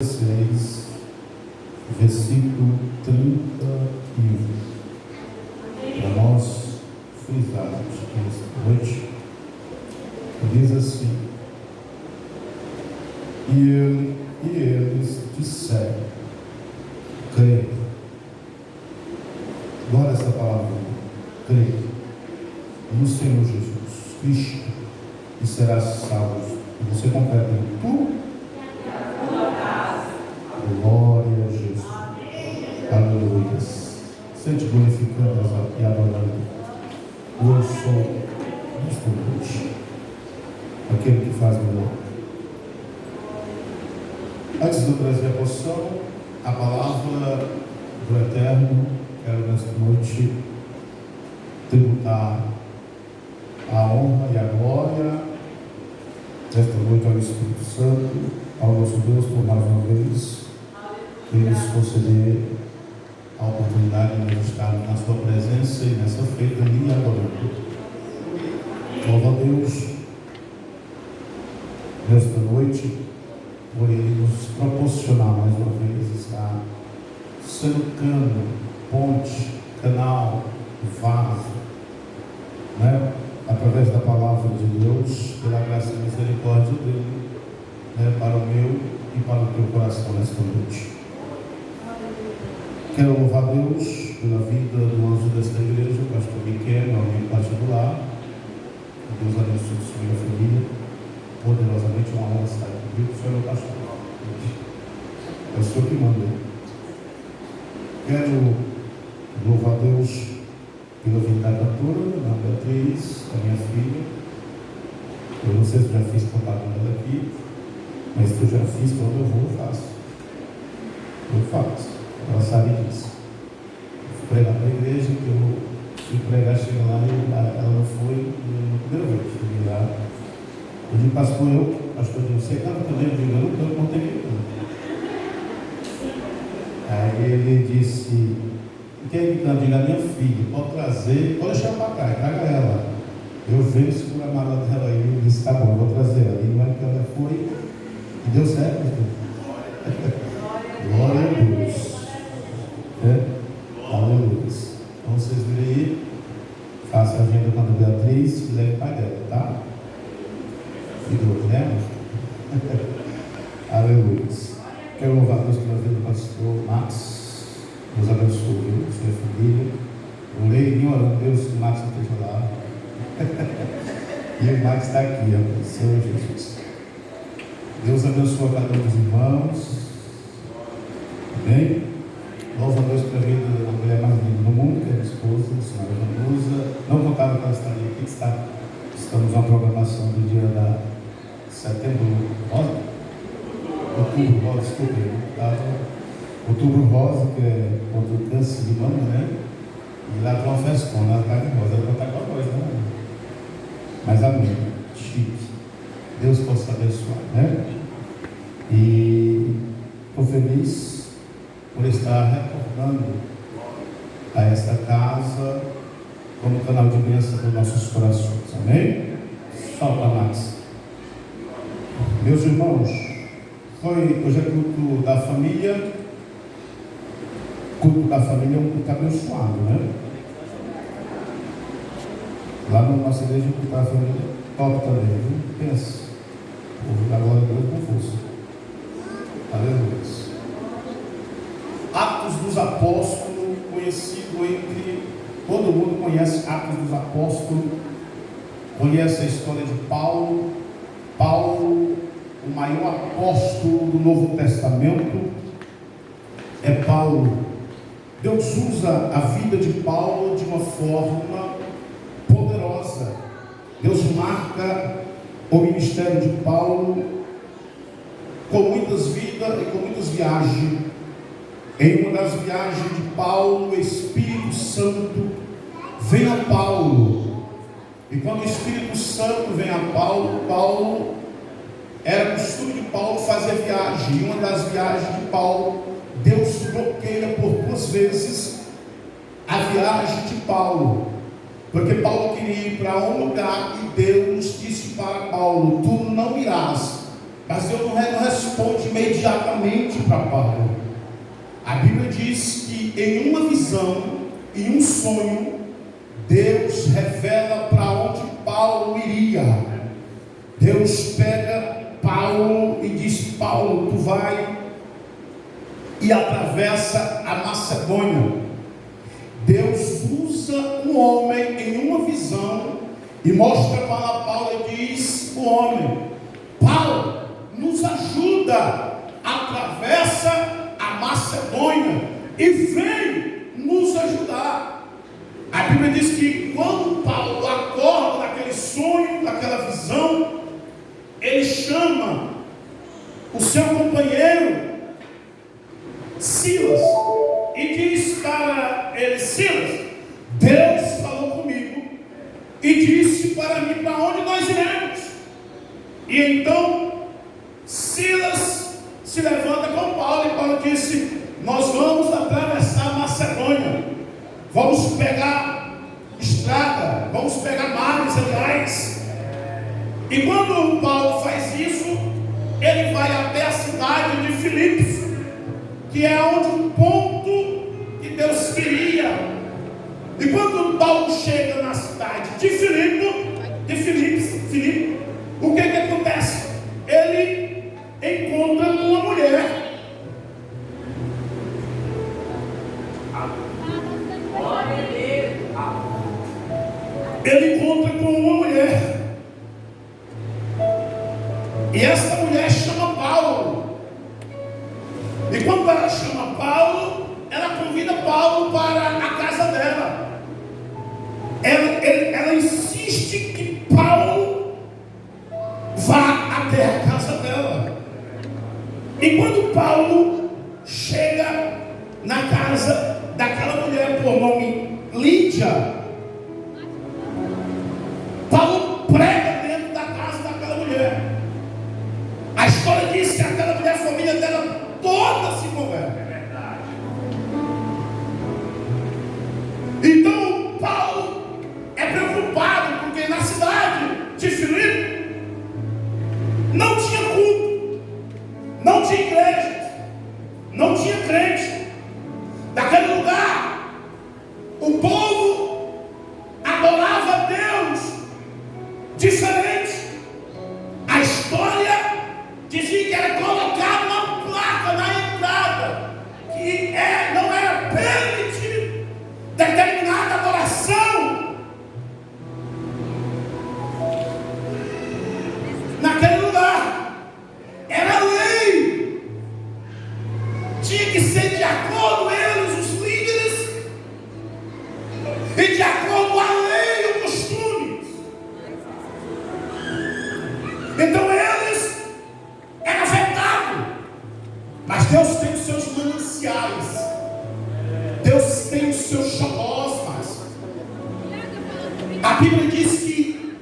6, versículo 31, para nós frisarmos esta noite. Diz assim: e eles disseram, creio. Agora essa palavra, creio no Senhor Jesus Cristo e serás salvo. Você completa tu. Glória a Jesus. Aleluia. Sente glorificando e adorando. Eu sou nesta noite aquele que faz melhor. Antes de eu trazer a porção, a palavra do Eterno, quero nesta noite tributar a honra e a glória nesta noite ao Espírito Santo, ao nosso Deus, por mais uma vez, e nos conceder a oportunidade de nós estarmos na sua presença e nessa feita ali adorando. Louva a Deus nesta noite, por Ele nos proporcionar mais uma vez estar sendo cano, ponte, canal, vaso, né? Através da palavra de Deus, pela graça e misericórdia dele, né? Para o meu e para o teu coração nesta noite. Quero louvar a Deus pela vida do anjo desta igreja, o pastor Miquel, meu amigo particular. Deus abençoe a sua família poderosamente. Uma honra estar aqui. O senhor é o pastor. É o senhor que manda. Quero louvar a Deus pela vida da cantora, da Beatriz, a minha filha. Eu não sei se já fiz propaganda daqui, mas se eu já fiz, quando eu vou, eu faço. Eu faço. Ela sabe disso. Eu fui pregar para a igreja, que eu fui pregar, cheguei lá e ela não foi na primeira vez. Cheguei lá. Eu digo, pastor, você canta também? Eu digo, eu não contei que não. Aí ele disse, quem é que canta? Diga, a minha filha, pode trazer, pode deixar para cá, traga ela. Eu vejo segura a mala dela aí, ele disse, tá bom, vou trazer ela. E não é que ela foi, e deu certo. Glória a Deus. Aleluia. Então vocês virem aí, faça a agenda com a Beatriz e leve o pai dela, tá? Filho, né? Aleluia. Quero louvar a Deus pela vida do pastor Max. Deus abençoe sua família. Eu leio em orando, Deus, que o Max não esteja lá. E o Max está aqui, ó, Senhor Jesus. Deus abençoe cada um dos irmãos. Amém? Louva a Deus pela vida da mulher mais linda do mundo, que é a esposa, a senhora Janusa. Não contava que ela estaria aqui, estamos na programação do dia da setembro, outubro rosa, desculpe, outubro rosa, que é contra o câncer de mama, né? E lá tem uma festona, ela está de rosa, ela está com a voz, né? Mas amém, chique. Deus possa abençoar, né? E estou feliz por estar retornando a esta casa como canal de bênção dos nossos corações, amém? Solta, Max. Meus irmãos, hoje é culto da família. Culto da família é um culto abençoado, né? Lá na nossa igreja, o culto da família top também, viu? Pensa. O da glória de Deus com força. Aleluia. Atos dos Apóstolos, conhecido entre todo mundo, conhece Atos dos Apóstolos, conhece a história de Paulo. Paulo, o maior apóstolo do Novo Testamento, é Paulo. Deus usa a vida de Paulo de uma forma poderosa. Deus marca o ministério de Paulo com muitas vidas e com muitas viagens. Em uma das viagens de Paulo, o Espírito Santo vem a Paulo. E quando o Espírito Santo vem a Paulo, era costume de Paulo fazer viagem. E uma das viagens de Paulo, Deus bloqueia por 2 vezes a viagem de Paulo. Porque Paulo queria ir para um lugar e Deus disse para Paulo, tu não irás. Mas Deus não responde imediatamente para Paulo. A Bíblia diz que em uma visão, em um sonho, Deus revela para onde Paulo iria. Deus pega Paulo e diz: Paulo, tu vai e atravessa a Macedônia. Deus usa um homem em uma visão e mostra para Paulo e diz: o homem, Paulo, nos ajuda, atravessa a Macedônia e vem nos ajudar. A Bíblia diz que quando Paulo acorda daquele sonho, daquela visão, ele chama o seu companheiro Silas e diz para ele: Silas, Deus falou comigo e disse para mim para onde nós iremos. E então Silas se levanta com Paulo e Paulo disse: nós vamos atravessar a Macedônia, vamos pegar estrada, vamos pegar mares, aliás. E quando Paulo faz isso, ele vai até a cidade de Filipos, que é onde o ponto que Deus queria. E quando Paulo chega na cidade de Filipos, o que acontece? Ele encontra uma mulher. Ele encontra com uma mulher. E essa mulher chama Paulo. E quando ela chama Paulo, ela convida Paulo para a casa dela. Ela insiste que Paulo vá até a casa dela. E quando Paulo chega na casa daquela mulher por nome Lídia, Paulo prega dentro da casa daquela mulher. A história diz que aquela mulher, a família dela toda se converte. É verdade. Então Paulo é preocupado porque na cidade de Filipe não tinha culto, não tinha igreja, não tinha crente. Naquele lugar o povo adorava a Deus diferente. A história dizia que era colocada uma placa na entrada que não era permitido determinada adoração naquele lugar. Era lei, tinha que ser de acordo eles, os líderes, e de acordo com a lei e o costume. Então eles eram afetados. Mas Deus tem os seus mananciais, Deus tem os seus xodós. A Bíblia diz que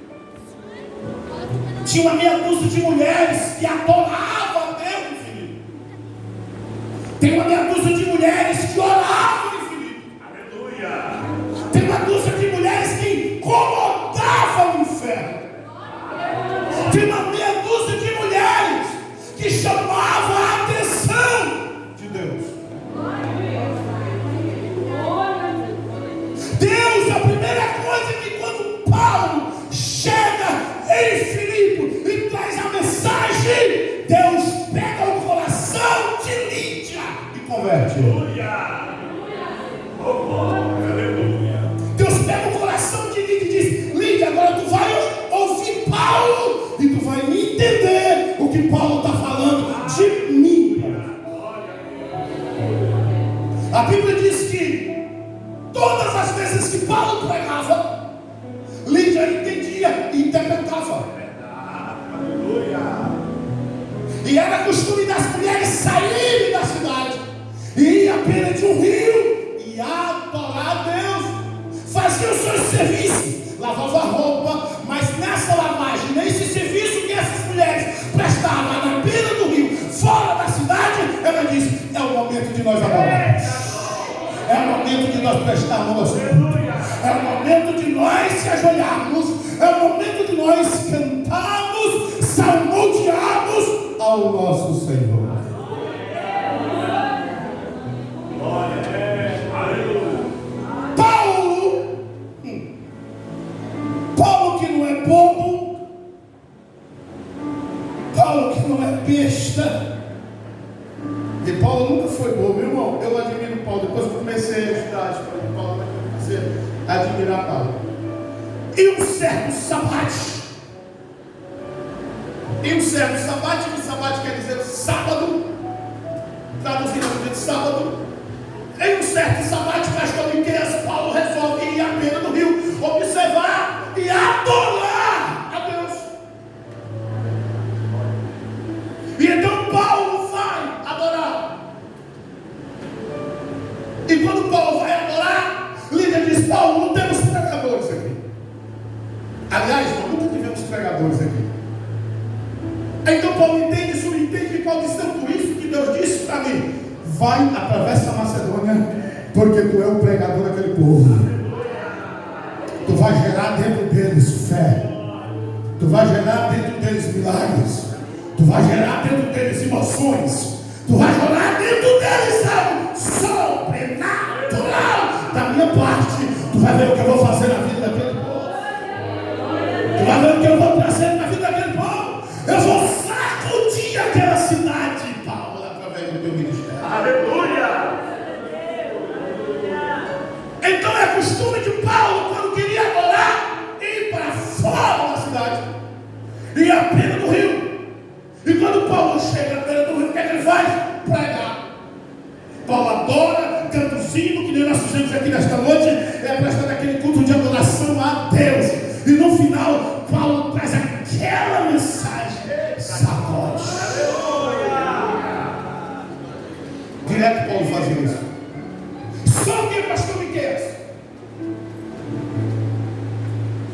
tinha uma meia dúzia de mulheres que adoravam a Deus em Filipe. Tem uma meia dúzia de mulheres que oravam em Filipe. Aleluia. Tem uma dúzia de mulheres que incomodavam o inferno. Tem uma meia dúzia de mulheres que chamavam a atenção de Deus. Deus, a primeira coisa que quando Paulo chega em Filipe e traz a mensagem, Deus pega o coração de Lídia e converte. Deus pega o coração de Lídia e diz: Lídia, agora tu vai ouvir Paulo e tu vai entender o que Paulo está falando de mim. A Bíblia diz que todas as vezes que Paulo pregava, Lídia entendia e interpretava. E era costume das mulheres saírem da cidade e ir à beira de um rio e adorar a Deus. Faziam os seus serviços, lavava roupa, mas nessa lavagem, nesse serviço que essas mulheres prestavam na beira do rio, fora da cidade, ela disse: é o momento de nós adorarmos. É o momento de nós prestarmos nosso culto. É o momento de nós se ajoelharmos. É o momento de nós cantarmos, salmodiarmos ao nosso Senhor. Paulo que não é bobo, Paulo que não é besta, e Paulo nunca foi bobo, meu irmão. Eu admiro Paulo. Depois que eu comecei a estudar a história de Paulo, eu comecei a admirar Paulo. E um certo sabate, que sabate quer dizer sábado, traduzido no dia de sábado. Em um certo sabate, pastor Miqueias, Paulo resolve ir à beira do rio, observar e adorar a Deus. E então Paulo vai adorar. E quando Paulo vai adorar, Lídia diz: Paulo, não temos pregadores aqui. Aliás, nós nunca tivemos pregadores aqui. Então Paulo entende isso, entende, e Paulo diz: então por isso que Deus disse para mim: vai, atravessa a Macedônia, porque tu é o pregador daquele povo. Tu vai gerar dentro deles fé, tu vai gerar dentro deles milagres, tu vai gerar dentro deles emoções, tu vai gerar dentro deles algo sobrenatural da minha parte. Tu vai ver o que eu vou fazer na vida daquele povo, tu vai ver o que eu vou trazer na vida daquele povo. Eu vou sacudir aquela cidade, Paulo, através do teu ministério. Aleluia! Então é costume de Paulo, quando queria adorar, ir para fora da cidade, ir à beira do rio. E quando Paulo chega à beira do rio, o que é que ele faz? Pregar. Paulo adora, canta o sino, que nem nós fizemos aqui nesta noite, é prestando aquele culto de adoração a Deus. E no final, Paulo traz aquela mensagem: sacode. Direto Paulo fazia isso. Só que, pastor Miqueias,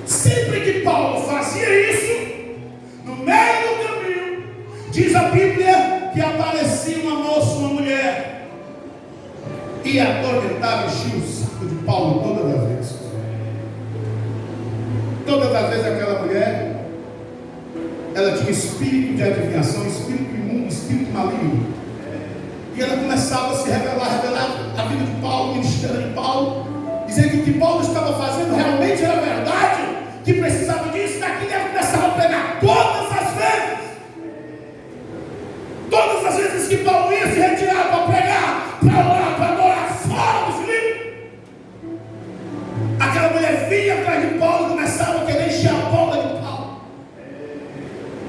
sempre que Paulo fazia isso, no meio do caminho, diz a Bíblia que aparecia uma moça, uma mulher, e atormentava, enchia o saco de Paulo todas as vezes. Todas as vezes aquela mulher, ela tinha espírito de adivinhação, espírito imundo, espírito maligno. E ela começava a se revelar a vida de Paulo, o ministério de Paulo, dizendo que o que Paulo estava fazendo realmente era verdade, que precisava disso, daquilo. Ela começava a pregar todas as vezes que Paulo ia se retirar para pregar, para orar, para adorar fora do Filipe. Aquela mulher vinha atrás de Paulo e começava a querer encher a bola de Paulo,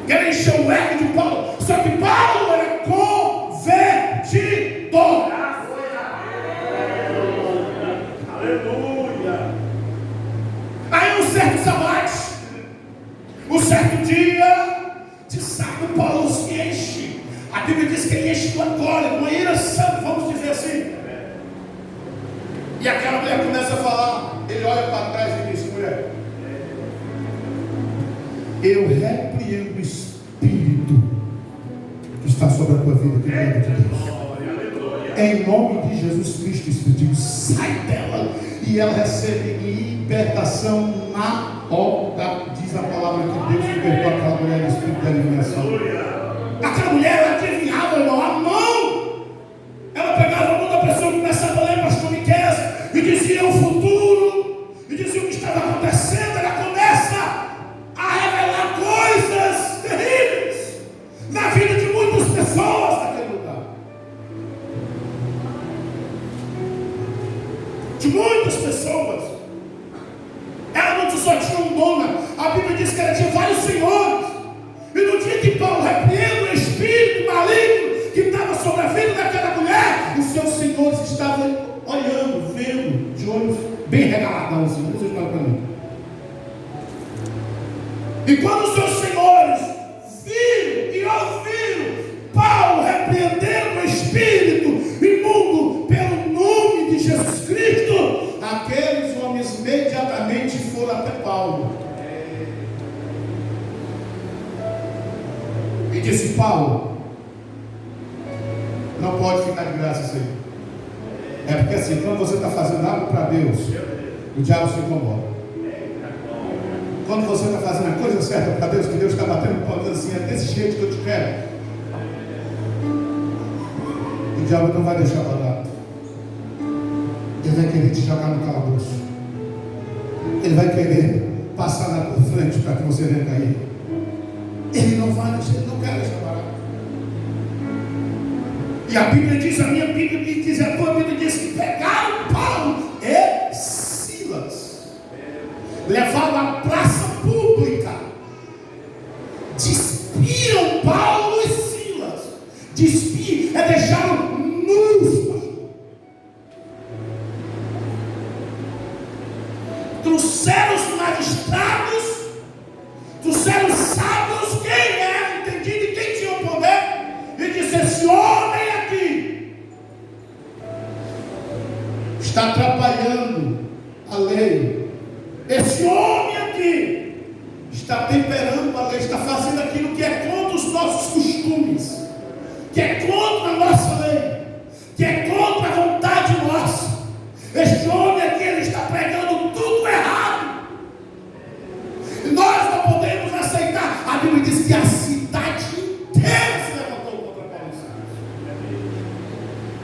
querer encher o ego de Paulo. Só que Paulo era convertido. Aleluia! Aí um certo sabate, um certo dia, de saco, Paulo se enche. A Bíblia diz que ele enche do agora, uma ira santa, vamos dizer assim. E aquela mulher começa a falar. Ele olha para trás e diz: mulher, eu repreendo o espírito que está sobre a tua vida, que é de Deus. Em nome de Jesus Cristo, Espírito, sai dela. E ela recebe libertação na hora. Diz a palavra que Deus libertou aquela mulher do espírito de adivinhação. Aquela mulher, ela adivinhava, irmão, a mão. Ela pegava a mão da pessoa e começava a ler pastor Miqueias e dizia o futuro, e dizia o que estava acontecendo. Ela começa a revelar coisas terríveis na vida de muitas pessoas naquele lugar. De muitas pessoas. Ela não só tinha um dono, a Bíblia diz que ela tinha vários senhores. E no dia que Paulo repreende o espírito maligno que estava sobre a vida daquela mulher, os seus senhores estavam olhando, vendo, de olhos bem regaladão assim. Vocês falam para mim. E quando os seus senhores viram e ouviram Paulo repreendendo o espírito imundo pelo nome de Jesus Cristo, aqueles homens imediatamente foram até Paulo e disse: Paulo, não pode ficar de graça isso aí. É porque assim, quando você está fazendo algo para Deus, o diabo se incomoda. Quando você está fazendo a coisa certa para Deus, que Deus está batendo o pau dizendo assim: é desse jeito que eu te quero, O diabo não vai deixar barato. Ele vai querer te jogar no calabouço. Ele vai querer passar na tua frente para que você venha cair. Ele não vai, ele não quer deixar barato. E a Bíblia diz, a minha Bíblia diz, a tua Bíblia diz que pegaram Paulo e Silas, levaram à praça pública, despiram Paulo e Silas, deixaram nus, trouxeram os magistrados, trouxeram os sábios, quem era entendido e quem tinha o poder, e disse: esse homem aqui está atrapalhando a lei, esse homem aqui está temperando a lei, está fazendo aquilo que é contra os nossos costumes, que é contra a nossa lei, que é contra a vontade nossa. Este homem aqui, ele está pregando tudo errado. Nós não podemos aceitar. A Bíblia diz que